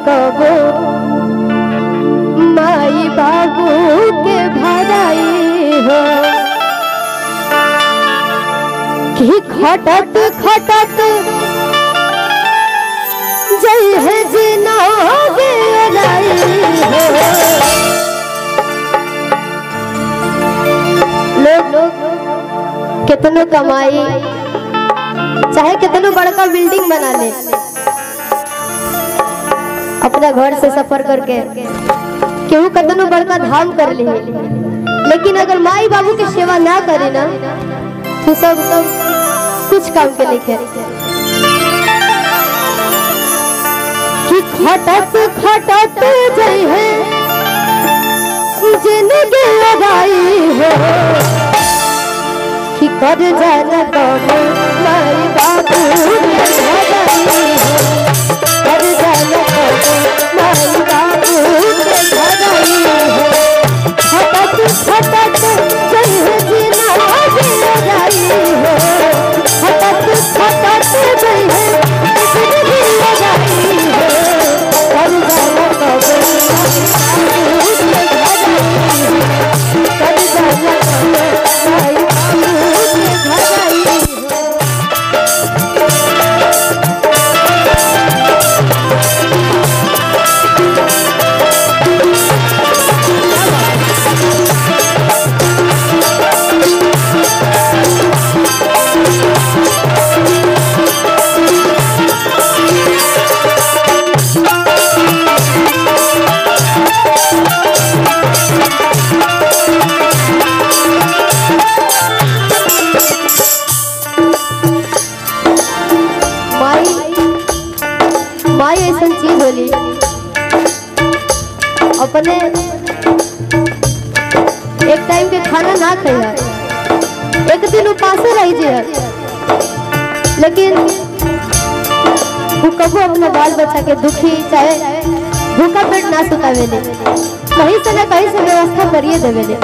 कबो माई बाबू के भराई हो कि खटत खटत जय है जिनोगे लाई हो। लोग कितनो कमाई चाहे कितनो बड़का बिल्डिंग बना ले, अपना घर से सफर करके केहू कितनो बड़का धाम कर ले, लेकिन अगर माई बाबू की सेवा ना करे ना तो सब कुछ काम के लिखे कि खटत खटत जय है जिंदगी लगाई हो कि कर जाना कबो माई बाबू के भराई हो, कर जाना कबो माई बाबू के भराई हो। खटत खटत जय है जिनोगे लाई हो, खटत खटत जय है जिंदगी लगाई हो, कर जाना कबो माई बाबू के भराई हो, कर जाना कबो माई अपने एक टाइम के खाना ना खाया, एक दिन उपासे रह जाए, लेकिन वो कबो अपना बाल बच्चा के दुखी चाहे भूखा पेट ना सुतावे ले, कहीं से ना कहीं से व्यवस्था करिए देवे ले।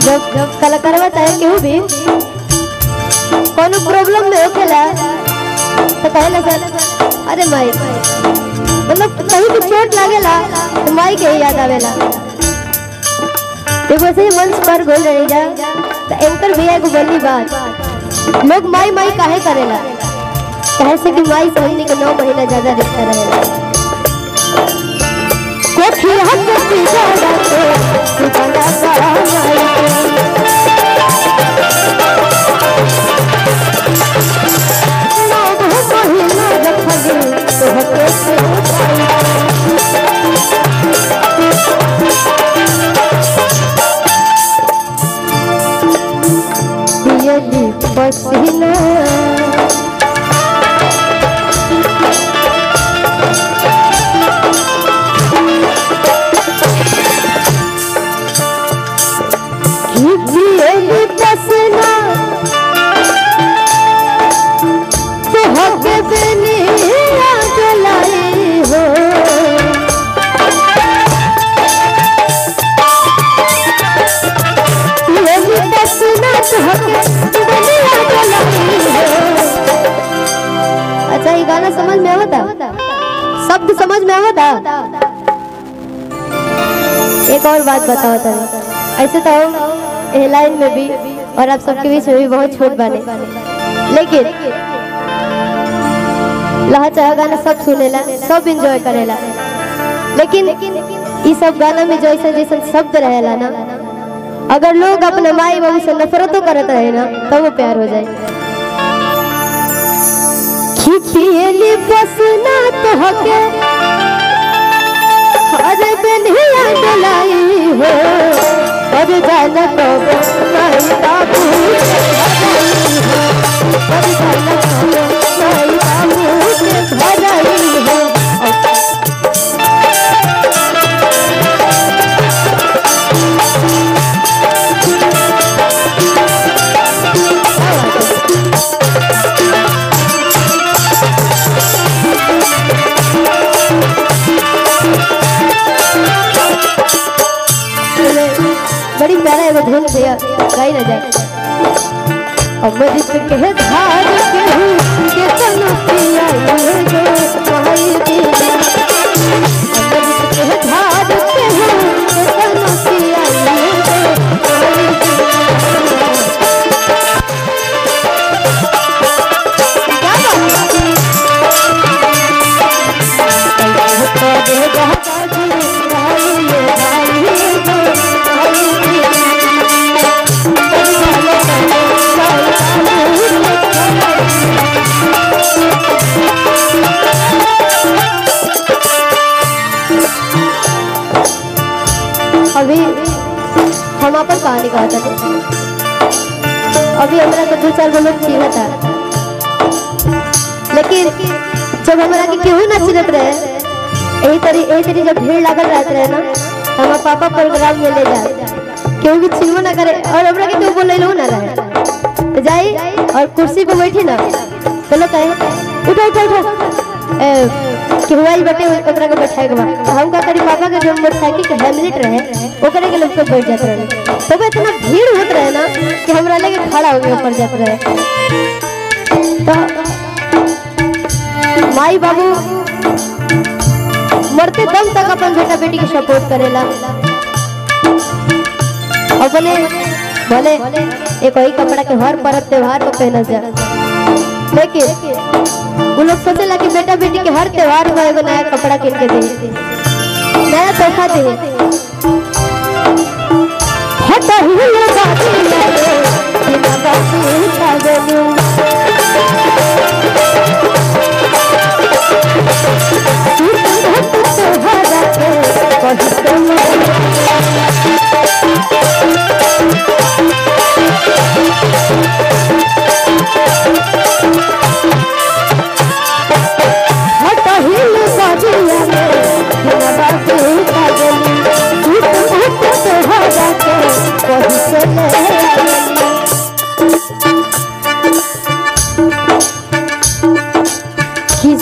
जब कलाकारवा चाहे केहू भी कोनो प्रॉब्लम में होखेला तो कहेला सर अरे माई, मतलब कहीं भी चोट लागेला तो माई के याद आवेला। देखो ऐसे ही मंच पर गोल रही जा तो एंकर भैया को बोली बात, लोग माई माई काहे करेला, कहे से कि माई समझने के 9 महीना ज्यादा रिश्ता रहेला। कोठी हम कोठी ज्यादा तो बना सारा माई पसीना पसीना तो हके बेनिया जलाई हो, पसीना तो हके अच्छा ये गाना समझ में आवता, शब्द समझ में आवता। एक और बात बताओ था, ऐसे तो लाइन में भी और आप सबके बीच में भी बहुत छोट बने, लेकिन लहा चाह गाना सब सुनेला, सब एंजॉय करेला, लेकिन ये सब गाना में जैसे जैसे शब्द रहेला ना, अगर लोग अपने माई बाबू से नफरतों करत रहे ना तो वो प्यार हो जाए। खिपियली बसना तो हके अरे बेनिया डलाई हो, और जाना कबो माई बाबू के भराई हो, और जाना कबो माई बाबू के भराई धुन भैया गाई ना जाए। अमृत के धार के के तन पिया ये जो भाई तेरे अमृत के धार के तन पिया ये जो भाई अभी हम अपन कहानी कहा था। अभी हमारा तो 2-4 लोग चिन्ह था, लेकिन जब हमारा के केहू ना चिन्हत रहे, यही तरी जब भीड़ लागल रहते रहे ना, हमारा पापा प्रोग्राम में ले जाए, केहू भी चिन्ह ना करे और हमरा के केहू बोले लो ना रहे, तो जाई और कुर्सी पे बैठी ना, चलो कहे उठा उठा उठा केहू आई बटे ओकरा के बैठाए के बाद हम का करी पापा के जो मोटरसाइकिल के हेलमेट रहे ओकरे के लोग बैठ जाते रहे। तो इतना भीड़ होत रहे ना कि हमरा लेके खड़ा हो गए ऊपर जाते रहे। तो माई बाबू मरते दम तक अपन बेटा बेटी के सपोर्ट करेला। अपने भले एक वही कपड़ा के हर पर्व त्योहार को पहना जाए, लेकिन वो लोग सोचेला कि बेटा बेटी के हर त्योहार में एगो नया कपड़ा किन के दे, नया तोहफा दे।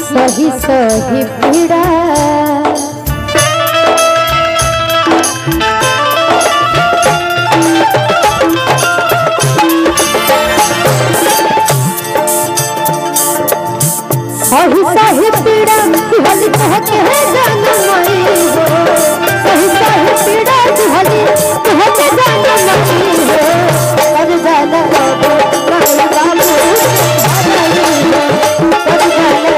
सही सही पीड़ा सही सही पीड़ा हली कहते हैं जानमाई हो, सही सही पीड़ा हली कहते जानमाई हो, कर जाना बाबू माई बाबू कर जाना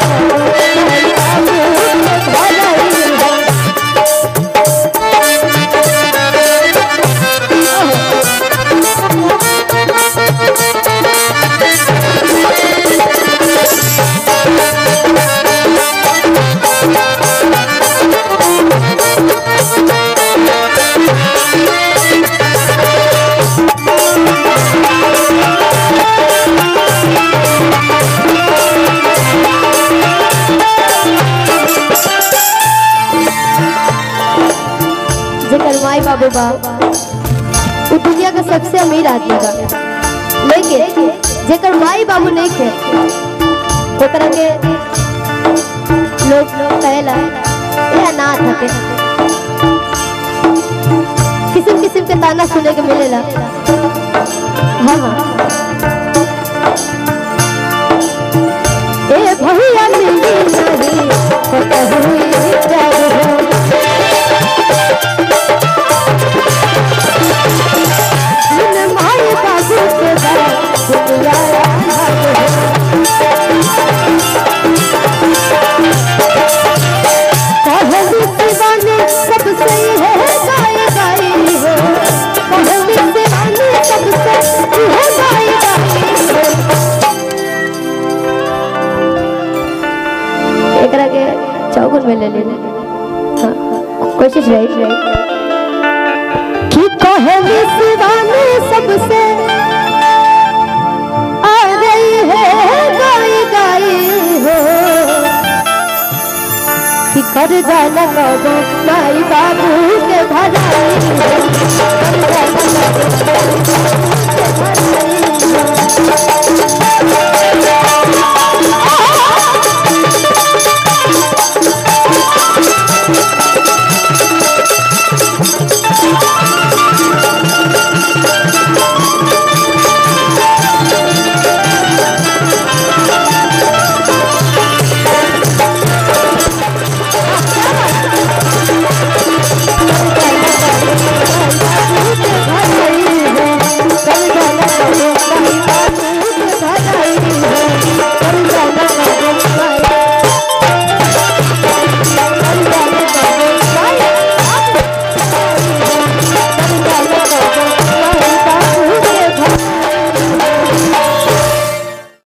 बाबू बा वो दुनिया का सबसे अमीर आदमी बा, लेकिन जेकर माई बाबू नहीं थे ओकरा के लोग कहेला ये अनाथ हटे। किस्म किस्म के ताना सुने के मिलेला। हाँ हाँ ए भैया मिली नहीं चौगुन में ले लेने। हाँ, कोशिश रही कि कहे विश्वाने सबसे आ रही है गाई गाई हो, कि कर जाना कबो माई बाबू के भलाई